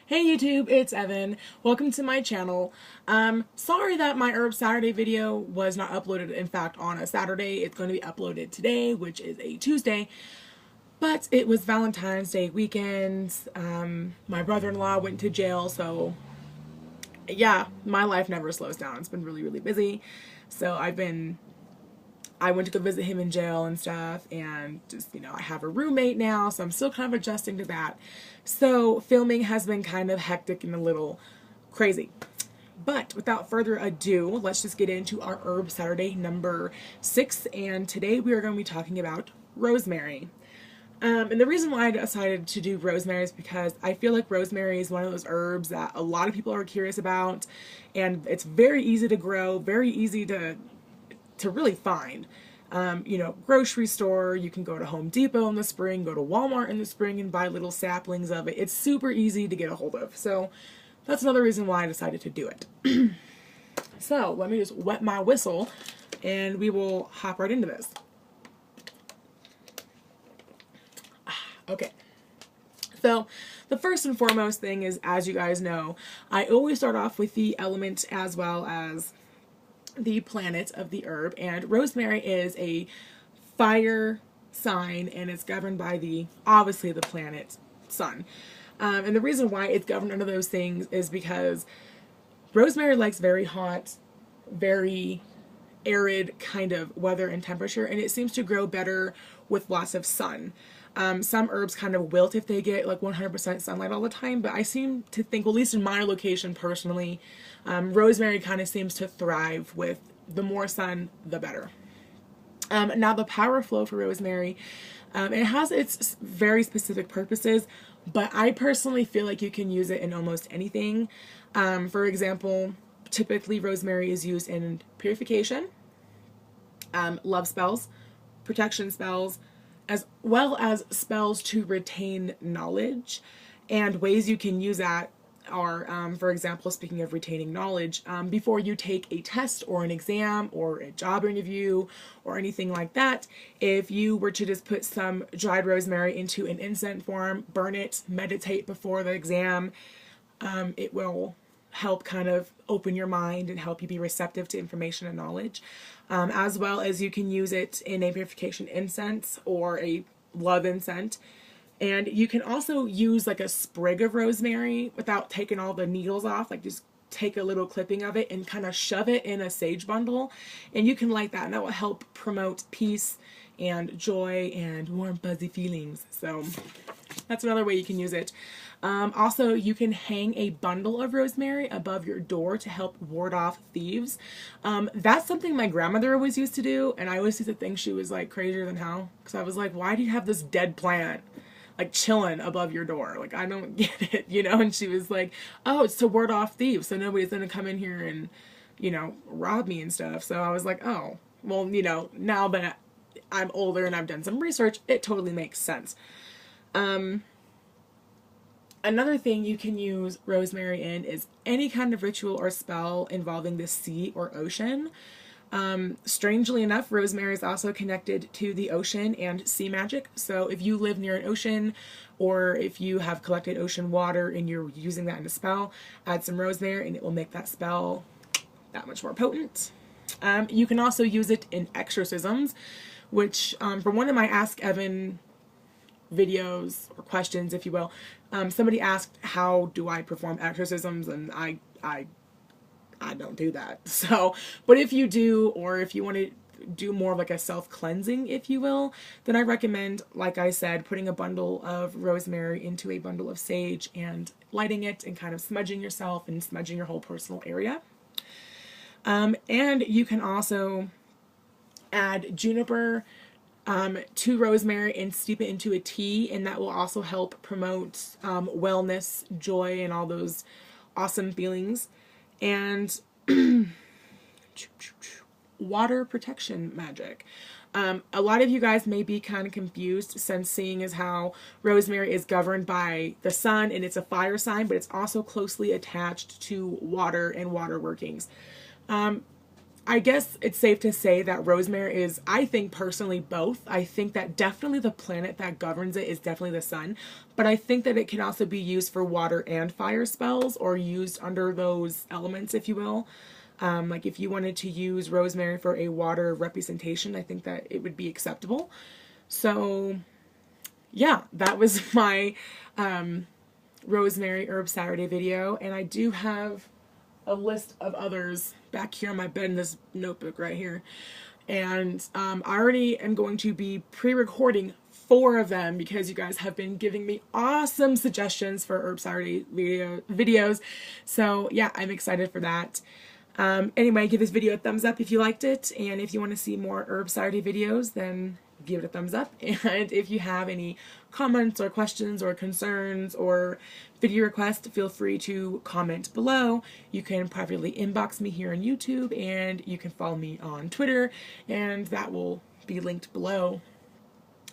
Hey YouTube, it's Evan. Welcome to my channel. Sorry that my Herb Saturday video was not uploaded, in fact, on a Saturday. It's going to be uploaded today, which is a Tuesday. But it was Valentine's Day weekend. My brother-in-law went to jail, so yeah, my life never slows down. It's been really, really busy. So I went to go visit him in jail and stuff, and just, I have a roommate now, so I'm still kind of adjusting to that. So filming has been kind of hectic and a little crazy. But without further ado, let's just get into our Herb Saturday number 6, and today we are going to be talking about rosemary. And the reason why I decided to do rosemary is because I feel like rosemary is one of those herbs that a lot of people are curious about, and it's very easy to grow, very easy to really find. Grocery store, you can go to Home Depot in the spring, go to Walmart in the spring and buy little saplings of it. It's super easy to get a hold of. So that's another reason why I decided to do it. So let me just wet my whistle and we will hop right into this. Okay. So the first and foremost thing is, as you guys know, I always start off with the element as well as the planet of the herb, and rosemary is a fire sign and it's governed by obviously the planet sun. And the reason why it's governed under those things is because rosemary likes very hot, very arid kind of weather and temperature, and it seems to grow better with lots of sun. Some herbs kind of wilt if they get like 100% sunlight all the time, but I seem to think, well, at least in my location personally, rosemary kind of seems to thrive with the more sun, the better. Now the power flow for rosemary, it has its very specific purposes, but I personally feel like you can use it in almost anything. For example, typically rosemary is used in purification, love spells, protection spells, as well as spells to retain knowledge. And ways you can use that are, for example, speaking of retaining knowledge, before you take a test or an exam or a job interview or anything like that, if you were to just put some dried rosemary into an incense form, burn it, meditate before the exam, it will help kind of open your mind and help you be receptive to information and knowledge. As well as you can use it in a purification incense or a love incense. And you can also use like a sprig of rosemary without taking all the needles off, like just take a little clipping of it and kind of shove it in a sage bundle, and you can light that, and that will help promote peace and joy and warm fuzzy feelings. So that's another way you can use it. Also, you can hang a bundle of rosemary above your door to help ward off thieves. That's something my grandmother always used to do, and I always used to think she was like crazier than hell, because I was like, why do you have this dead plant like chilling above your door? Like, I don't get it, And she was like, oh, it's to ward off thieves, so nobody's gonna come in here and, rob me and stuff. So I was like, oh, well, now that I'm older and I've done some research, it totally makes sense. Another thing you can use rosemary in is any kind of ritual or spell involving the sea or ocean. Strangely enough, rosemary is also connected to the ocean and sea magic. So if you live near an ocean, or if you have collected ocean water and you're using that in a spell, add some rosemary and it will make that spell that much more potent. You can also use it in exorcisms, which for one of my Ask Evan videos or questions, if you will, somebody asked, how do I perform exorcisms? And I don't do that. So, but if you do, or if you want to do more of like a self-cleansing, if you will, then I recommend, like I said, putting a bundle of rosemary into a bundle of sage and lighting it and kind of smudging yourself and smudging your whole personal area. And you can also add juniper to rosemary and steep it into a tea, and that will also help promote wellness, joy, and all those awesome feelings. And water protection magic. A lot of you guys may be kind of confused, since seeing as how rosemary is governed by the sun and it's a fire sign, but it's also closely attached to water and water workings. I guess it's safe to say that rosemary is, I think personally, both. I think that definitely the planet that governs it is definitely the sun, but I think that it can also be used for water and fire spells, or used under those elements, if you will. Like if you wanted to use rosemary for a water representation, I think that it would be acceptable. So yeah, that was my Rosemary Herb Saturday video, and I do have a list of others back here on my bed in this notebook right here. And I already am going to be pre-recording 4 of them because you guys have been giving me awesome suggestions for Herb Saturday videos. So yeah, I'm excited for that. Anyway, give this video a thumbs up if you liked it, and if you want to see more Herb Saturday videos, then give it a thumbs up. And if you have any comments or questions or concerns or video requests, feel free to comment below. You can privately inbox me here on YouTube, and you can follow me on Twitter, and that will be linked below.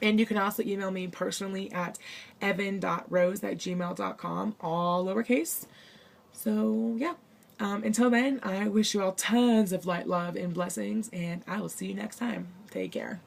And you can also email me personally at evynn.rose@gmail.com, all lowercase. So yeah, until then, I wish you all tons of light, love, and blessings, and I will see you next time. Take care.